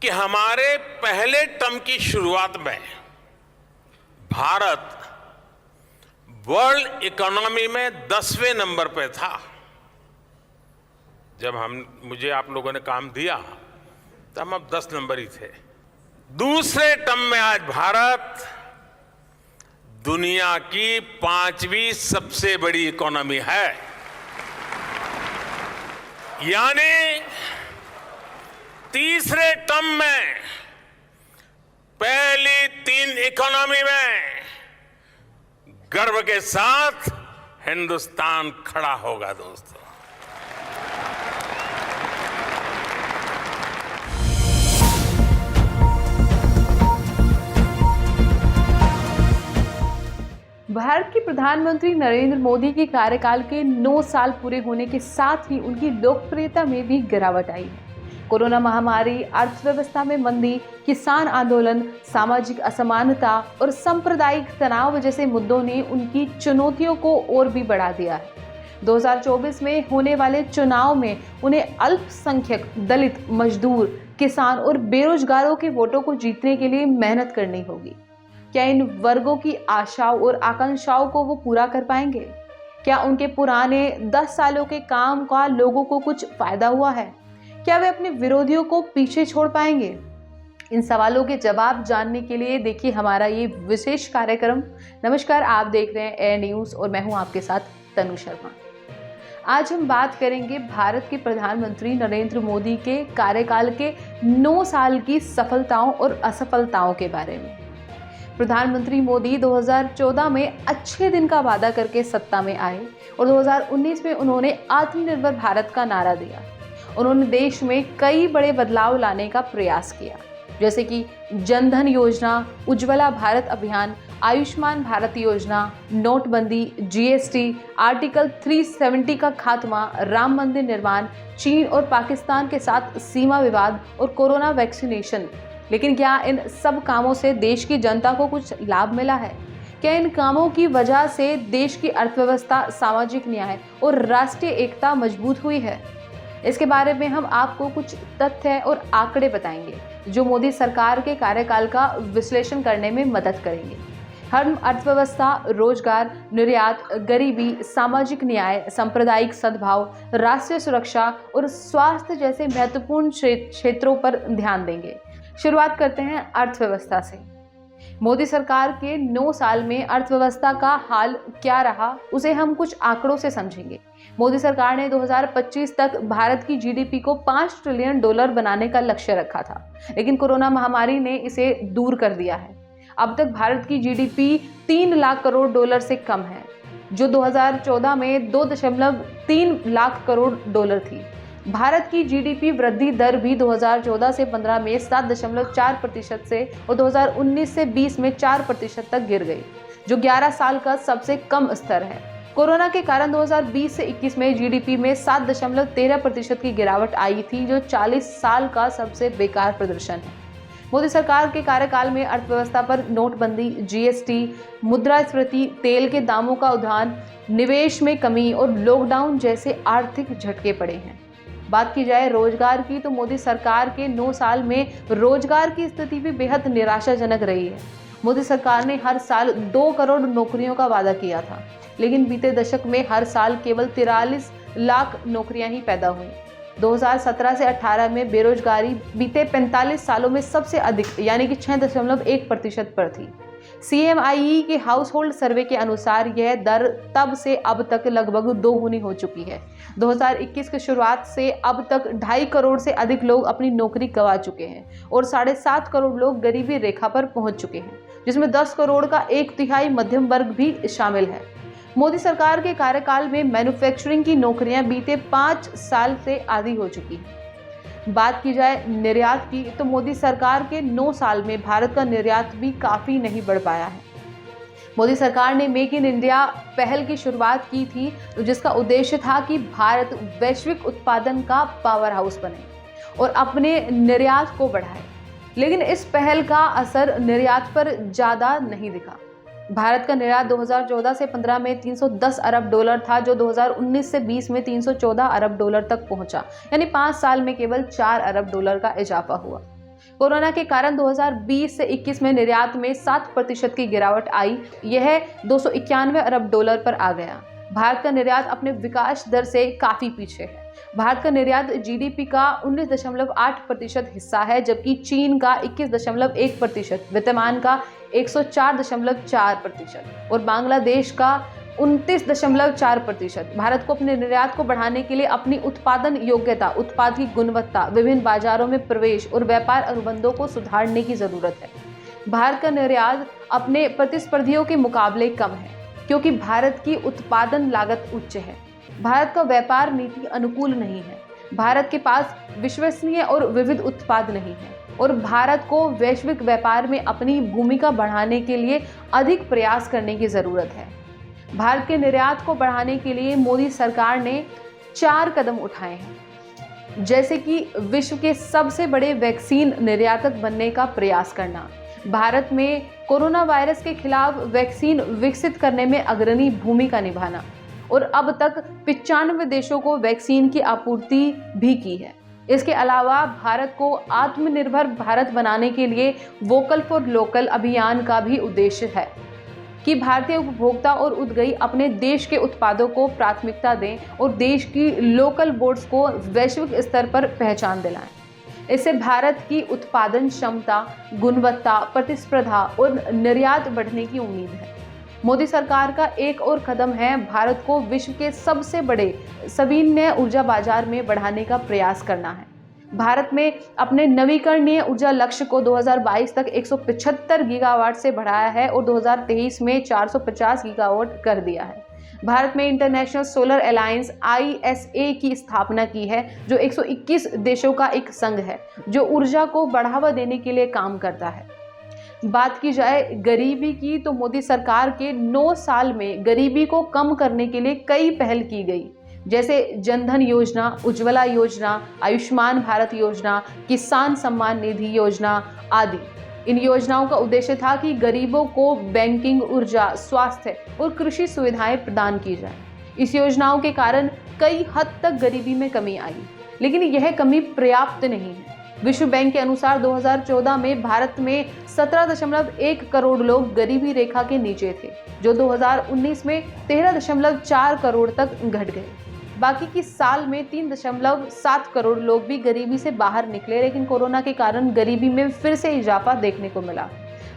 कि हमारे पहले टर्म की शुरुआत में भारत वर्ल्ड इकोनॉमी में 10वें नंबर पे था। जब मुझे आप लोगों ने काम दिया तो हम अब 10 नंबर ही थे। दूसरे टर्म में आज भारत दुनिया की 5वीं सबसे बड़ी इकोनॉमी है। यानी तीसरे टर्म में पहली 3 इकोनॉमी में गर्व के साथ हिंदुस्तान खड़ा होगा। दोस्तों, भारत के प्रधानमंत्री नरेंद्र मोदी के कार्यकाल के 9 साल पूरे होने के साथ ही उनकी लोकप्रियता में भी गिरावट आई है। कोरोना महामारी, अर्थव्यवस्था में मंदी, किसान आंदोलन, सामाजिक असमानता और सांप्रदायिक तनाव जैसे मुद्दों ने उनकी चुनौतियों को और भी बढ़ा दिया है। 2024 में होने वाले चुनाव में उन्हें अल्पसंख्यक, दलित, मजदूर, किसान और बेरोजगारों के वोटों को जीतने के लिए मेहनत करनी होगी। क्या इन वर्गों की आशाओं और आकांक्षाओं को वो पूरा कर पाएंगे? क्या उनके पुराने 10 सालों के काम का लोगों को कुछ फायदा हुआ है? क्या वे अपने विरोधियों को पीछे छोड़ पाएंगे? इन सवालों के जवाब जानने के लिए देखिए हमारा ये विशेष कार्यक्रम। नमस्कार, आप देख रहे हैं एयर न्यूज़ और मैं हूं आपके साथ तनु शर्मा। आज हम बात करेंगे भारत के प्रधानमंत्री नरेंद्र मोदी के कार्यकाल के 9 साल की सफलताओं और असफलताओं के बारे में। प्रधानमंत्री मोदी 2014 में अच्छे दिन का वादा करके सत्ता में आए और 2019 में उन्होंने आत्मनिर्भर भारत का नारा दिया। उन्होंने देश में कई बड़े बदलाव लाने का प्रयास किया, जैसे कि जनधन योजना, उज्ज्वला भारत अभियान, आयुष्मान भारत योजना, नोटबंदी, जीएसटी, आर्टिकल 370 का खात्मा, राम मंदिर निर्माण, चीन और पाकिस्तान के साथ सीमा विवाद और कोरोना वैक्सीनेशन। लेकिन क्या इन सब कामों से देश की जनता को कुछ लाभ मिला है? क्या इन कामों की वजह से देश की अर्थव्यवस्था, सामाजिक न्याय और राष्ट्रीय एकता मजबूत हुई है? इसके बारे में हम आपको कुछ तथ्य और आंकड़े बताएंगे जो मोदी सरकार के कार्यकाल का विश्लेषण करने में मदद करेंगे। हम अर्थव्यवस्था, रोजगार, निर्यात, गरीबी, सामाजिक न्याय, सांप्रदायिक सद्भाव, राष्ट्रीय सुरक्षा और स्वास्थ्य जैसे महत्वपूर्ण क्षेत्रों पर ध्यान देंगे। शुरुआत करते हैं अर्थव्यवस्था से। मोदी सरकार के 9 साल में अर्थव्यवस्था का हाल क्या रहा, उसे हम कुछ आंकड़ों से समझेंगे। मोदी सरकार ने 2025 तक भारत की जीडीपी को $5 ट्रिलियन बनाने का लक्ष्य रखा था, लेकिन कोरोना महामारी ने इसे दूर कर दिया है। अब तक भारत की जीडीपी $3 लाख करोड़ से कम है, जो 2014 में $2.3 लाख करोड़ थी। भारत की जीडीपी वृद्धि दर भी 2014 से 15 में 7.4% से और 2019 से 20 में 4% तक गिर गई, जो 11 साल का सबसे कम स्तर है। कोरोना के कारण 2020 से 21 में जीडीपी में 7.13% की गिरावट आई थी, जो 40 साल का सबसे बेकार प्रदर्शन है। मोदी सरकार के कार्यकाल में अर्थव्यवस्था पर नोटबंदी, जीएसटी, मुद्रास्फीति, तेल के दामों का उठान, निवेश में कमी और लॉकडाउन जैसे आर्थिक झटके पड़े हैं। बात की जाए रोजगार की, तो मोदी सरकार के 9 साल में रोजगार की स्थिति भी बेहद निराशाजनक रही है। मोदी सरकार ने हर साल 2 करोड़ नौकरियों का वादा किया था, लेकिन बीते दशक में हर साल केवल 43 लाख नौकरियां ही पैदा हुई। 2017 से 18 में बेरोजगारी बीते 45 सालों में सबसे अधिक यानी कि 6.1% पर थी। CMIE के हाउस होल्ड सर्वे के अनुसार यह दर तब से अब तक लगभग 2 गुनी हो चुकी है। 2021 की शुरुआत से अब तक 2.5 करोड़ से अधिक लोग अपनी नौकरी गंवा चुके हैं और 7.5 करोड़ लोग गरीबी रेखा पर पहुंच चुके हैं, जिसमें 10 करोड़ का 1/3 मध्यम वर्ग भी शामिल है। मोदी सरकार के कार्यकाल में मैन्युफैक्चरिंग की नौकरियां बीते 5 साल से आधी हो चुकी हैं। बात की जाए निर्यात की, तो मोदी सरकार के 9 साल में भारत का निर्यात भी काफ़ी नहीं बढ़ पाया है। मोदी सरकार ने मेक इन इंडिया पहल की शुरुआत की थी, जिसका उद्देश्य था कि भारत वैश्विक उत्पादन का पावर हाउस बने और अपने निर्यात को बढ़ाए। लेकिन इस पहल का असर निर्यात पर ज़्यादा नहीं दिखा। भारत का निर्यात 2014 से 15 में 310 अरब डॉलर था, जो 2019 से 20 में 314 अरब डॉलर तक पहुंचा, यानी 5 साल में केवल 4 अरब डॉलर का इजाफा हुआ। कोरोना के कारण 2020 से 21 में निर्यात में 7% की गिरावट आई। यह 291 अरब डॉलर पर आ गया। भारत का निर्यात अपने विकास दर से काफ़ी पीछे है। भारत का निर्यात जीडीपी का 19.8% हिस्सा है, जबकि चीन का 21.1%, वियतनाम का 104.4% और बांग्लादेश का 29.4%। भारत को अपने निर्यात को बढ़ाने के लिए अपनी उत्पादन योग्यता, उत्पाद की गुणवत्ता, विभिन्न बाजारों में प्रवेश और व्यापार अनुबंधों को सुधारने की जरूरत है। भारत का निर्यात अपने प्रतिस्पर्धियों के मुकाबले कम है, क्योंकि भारत की उत्पादन लागत उच्च है। भारत का व्यापार नीति अनुकूल नहीं है। भारत के पास विश्वसनीय और विविध उत्पाद नहीं है और भारत को वैश्विक व्यापार में अपनी भूमिका बढ़ाने के लिए अधिक प्रयास करने की जरूरत है। भारत के निर्यात को बढ़ाने के लिए मोदी सरकार ने 4 कदम उठाए हैं, जैसे कि विश्व के सबसे बड़े वैक्सीन निर्यातक बनने का प्रयास करना, भारत में कोरोना वायरस के खिलाफ वैक्सीन विकसित करने में अग्रणी भूमिका निभाना और अब तक 95 देशों को वैक्सीन की आपूर्ति भी की है। इसके अलावा भारत को आत्मनिर्भर भारत बनाने के लिए वोकल फॉर लोकल अभियान का भी उद्देश्य है कि भारतीय उपभोक्ता और उद्यमी अपने देश के उत्पादों को प्राथमिकता दें और देश की लोकल बोर्ड्स को वैश्विक स्तर पर पहचान दिलाएं। इससे भारत की उत्पादन क्षमता, गुणवत्ता, प्रतिस्पर्धा और निर्यात बढ़ने की उम्मीद है। मोदी सरकार का एक और कदम है भारत को विश्व के सबसे बड़े नवीकरणीय ऊर्जा बाजार में बढ़ाने का प्रयास करना है। भारत में अपने नवीकरणीय ऊर्जा लक्ष्य को 2022 तक 175 गीगावाट से बढ़ाया है और 2023 में 450 गीगावाट कर दिया है। भारत में इंटरनेशनल सोलर अलायंस ISA की स्थापना की है, जो 121 देशों का एक संघ है जो ऊर्जा को बढ़ावा देने के लिए काम करता है। बात की जाए गरीबी की, तो मोदी सरकार के 9 साल में गरीबी को कम करने के लिए कई पहल की गई, जैसे जनधन योजना, उज्ज्वला योजना, आयुष्मान भारत योजना, किसान सम्मान निधि योजना आदि। इन योजनाओं का उद्देश्य था कि गरीबों को बैंकिंग, ऊर्जा, स्वास्थ्य और कृषि सुविधाएं प्रदान की जाए। इस योजनाओं के कारण कई हद तक गरीबी में कमी आई, लेकिन यह कमी पर्याप्त नहीं है। विश्व बैंक के अनुसार 2014 में भारत में 17.1 करोड़ लोग गरीबी रेखा के नीचे थे, जो 2019 में 13.4 करोड़ तक घट गए। बाकी की साल में 3.7 करोड़ लोग भी गरीबी से बाहर निकले, लेकिन कोरोना के कारण गरीबी में फिर से इजाफा देखने को मिला।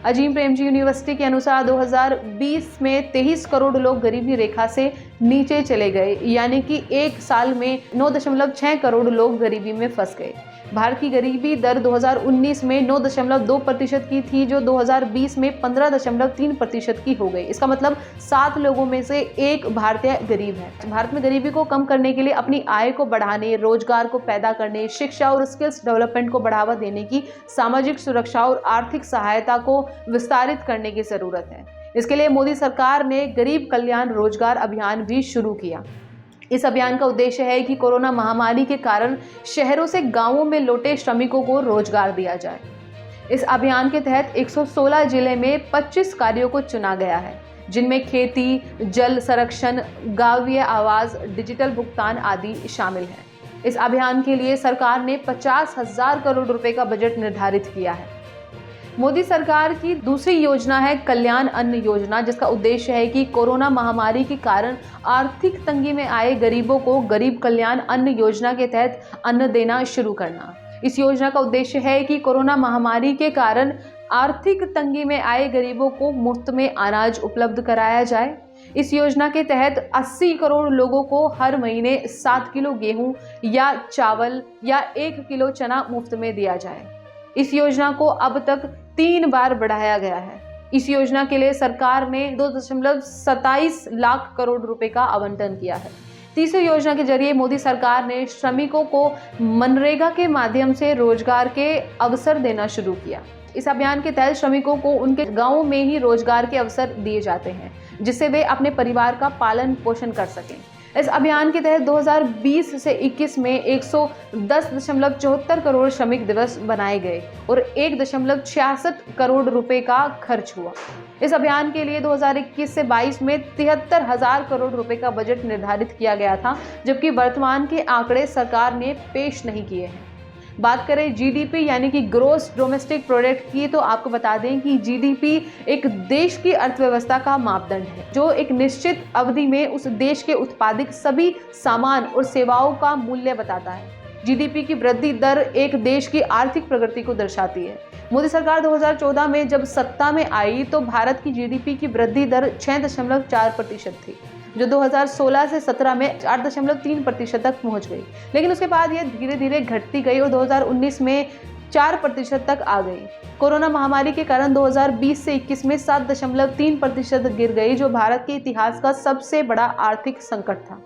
अजीम प्रेमजी यूनिवर्सिटी के अनुसार 2020 में 23 करोड़ लोग गरीबी रेखा से नीचे चले गए, यानी कि एक साल में 9.6 करोड़ लोग गरीबी में फंस गए। भारत की गरीबी दर 2019 में 9.2% की थी, जो 2020 में 15.3% की हो गई। इसका मतलब 7 लोगों में से 1 भारतीय गरीब है। भारत में गरीबी को कम करने के लिए अपनी आय को बढ़ाने, रोजगार को पैदा करने, शिक्षा और स्किल्स डेवलपमेंट को बढ़ावा देने की, सामाजिक सुरक्षा और आर्थिक सहायता को विस्तारित करने की जरूरत है। इसके लिए मोदी सरकार ने गरीब कल्याण रोजगार अभियान भी शुरू किया। इस अभियान का उद्देश्य है कि कोरोना महामारी के कारण शहरों से गांवों में लौटे श्रमिकों को रोजगार दिया जाए। इस अभियान के तहत 116 जिले में 25 कार्यों को चुना गया है, जिनमें खेती, जल संरक्षण, गांवीय आवास, डिजिटल भुगतान आदि शामिल हैं। इस अभियान के लिए सरकार ने 50,000 करोड़ रुपए का बजट निर्धारित किया है। मोदी सरकार की दूसरी योजना है कल्याण अन्न योजना, जिसका उद्देश्य है कि कोरोना महामारी के कारण आर्थिक तंगी में आए गरीबों को गरीब कल्याण अन्न योजना के तहत अन्न देना शुरू करना। इस योजना का उद्देश्य है कि कोरोना महामारी के कारण आर्थिक तंगी में आए गरीबों को मुफ्त में अनाज उपलब्ध कराया जाए। इस योजना के तहत 80 करोड़ लोगों को हर महीने 7 किलो गेहूं या चावल या 1 किलो चना मुफ्त में दिया जाए। इस योजना को अब तक 3 बार बढ़ाया गया है। इस योजना के लिए सरकार ने 2.27 लाख करोड़ रुपए का आवंटन किया है। तीसरी योजना के जरिए मोदी सरकार ने श्रमिकों को मनरेगा के माध्यम से रोजगार के अवसर देना शुरू किया। इस अभियान के तहत श्रमिकों को उनके गांवों में ही रोजगार के अवसर दिए जाते हैं, जिससे वे अपने परिवार का पालन पोषण कर सकें। इस अभियान के तहत 2020 से 21 में 110.74 करोड़ श्रमिक दिवस बनाए गए और 1.66 करोड़ रुपए का खर्च हुआ। इस अभियान के लिए 2021 से 22 में 73,000 करोड़ रुपए का बजट निर्धारित किया गया था, जबकि वर्तमान के आंकड़े सरकार ने पेश नहीं किए हैं। बात करें जीडीपी यानी कि ग्रोस डोमेस्टिक प्रोडक्ट की, तो आपको बता दें कि जीडीपी एक देश की अर्थव्यवस्था का मापदंड है जो एक निश्चित अवधि में उस देश के उत्पादित सभी सामान और सेवाओं का मूल्य बताता है। जीडीपी की वृद्धि दर एक देश की आर्थिक प्रगति को दर्शाती है। मोदी सरकार 2014 में जब सत्ता में आई तो भारत की जीडीपी की वृद्धि दर 6.4% थी, जो 2016 से 17 में 4.3% तक पहुंच गई। लेकिन उसके बाद यह धीरे धीरे घटती गई और 2019 में 4% तक आ गई। कोरोना महामारी के कारण 2020 से 21 में 7.3% गिर गई, जो भारत के इतिहास का सबसे बड़ा आर्थिक संकट था।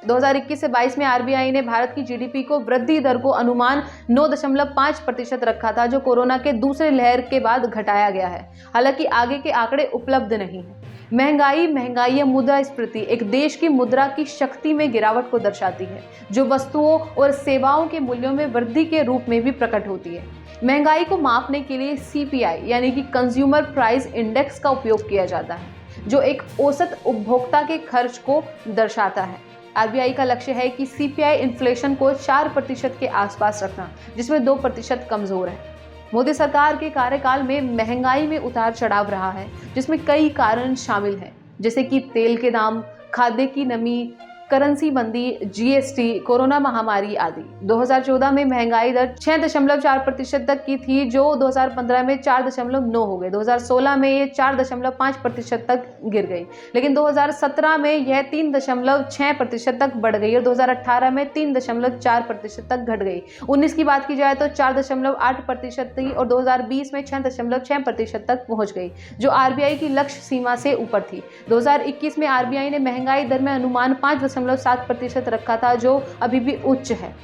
2021 से 22 में आरबीआई ने भारत की जीडीपी को वृद्धि दर को अनुमान 9.5% रखा था, जो कोरोना के दूसरे लहर के बाद घटाया गया है। हालांकि आगे के आंकड़े उपलब्ध नहीं हैं। महंगाई या मुद्रास्फीति एक देश की मुद्रा की शक्ति में गिरावट को दर्शाती है, जो वस्तुओं और सेवाओं के मूल्यों में वृद्धि के रूप में भी प्रकट होती है। महंगाई को मापने के लिए सीपीआई यानी कि कंज्यूमर प्राइस इंडेक्स का उपयोग किया जाता है, जो एक औसत उपभोक्ता के खर्च को दर्शाता है। आरबीआई का लक्ष्य है कि सीपीआई इन्फ्लेशन को 4% के आसपास रखना, जिसमें 2% कमजोर है। मोदी सरकार के कार्यकाल में महंगाई में उतार चढ़ाव रहा है, जिसमें कई कारण शामिल हैं, जैसे कि तेल के दाम, खाद्य की नमी, करेंसी बंदी, जीएसटी, कोरोना महामारी आदि। 2014 में महंगाई दर 6.4% तक की थी, जो 2015 में 4.9 हो गए। 2016 में ये 4.5% तक गिर गई, लेकिन 2017 में यह 3.6% तक बढ़ गई और 2018 में 3.4% तक घट गई। 19 की बात की जाए तो 4.8% थी और 2020 में 6.6% तक पहुंच गई, जो आरबीआई की लक्ष्य सीमा से ऊपर थी। 2021 में आरबीआई ने महंगाई दर में अनुमान 5.7% रखा था, जो अभी भी उच्च है।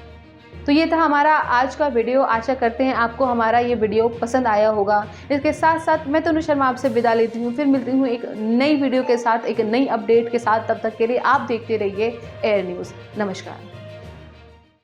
तो ये था हमारा आज का वीडियो। आशा करते हैं आपको हमारा ये वीडियो पसंद आया होगा। इसके साथ साथ मैं तनु शर्मा आपसे विदा लेती हूँ। फिर मिलती हूँ एक नई वीडियो के साथ, एक नई अपडेट के साथ। तब तक के लिए आप देखते रहिए एयर न्यूज़। नमस्कार।